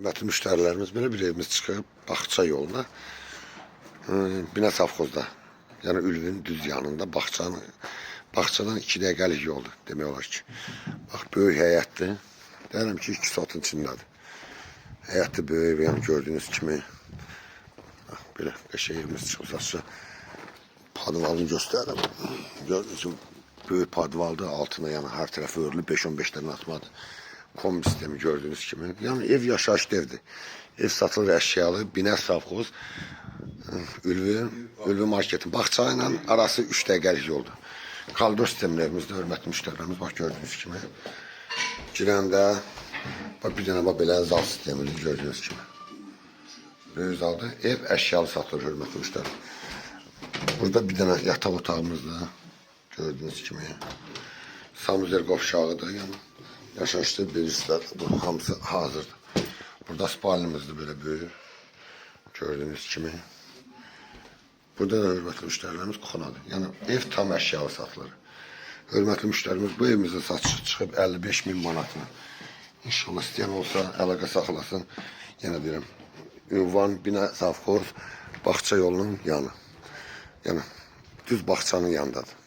Hörmətli müştərilərimiz, belə bir evimiz çıxıb Bağça yoluna. Binə Safxozda, yəni Ülvün düz yanında Bağçadan 2 dəqiqəlik yoldur demək olar ki. Bax, böyük həyətdir. Deyirəm ki, 2 sotun içindədir. Həyətdir böyük, yəni gördüyünüz kimi. Bax, belə qəşəng evimiz çıxıb saçça. Padvalını göstərirəm. Gördüyünüz kimi böyük padvaldır, altına yəni hər tərəfi örülü 5-15 dənə atmadır. Kombi sistemi gördüyünüz kimi. Yəni ev yaşayışlı evdir. Ev satılır əşyalı, Binə Safxoz, Ülvü marketin Bağça ilə arası 3 dəqiqəlik yoldur. Koridor sistemli evimizdə, hörmətli müştərilərimiz, bax gördüyünüz kimi. Girəndə bax, bir dənə belə zal sistemidir gördüyünüz kimi. Böyük zaldır. Ev əşyalı satılır, hörmətli müştərilərimiz. Burada bir dənə yataq otağımızda gördüyünüz kimi. Samuzel qovşağıdır, yəni. Yaşayışlı birislər, bu hamısı hazırdır. Burada spalinimizdir belə böyük. Gördüyünüz kimi. Burada da hörmətli müştərilərimiz kuxunadır. Yəni ev tam əşyalı satılır. Hörmətli müştərimiz, bu evimizin satışı çıxıb 55.000 manatına. İnşallah istəyən olsa əlaqə saxlasın. Yenə deyirəm, ünvan Binə Safxoz Bağça yolunun yanı. Yəni düz Bağçanın yanındadır.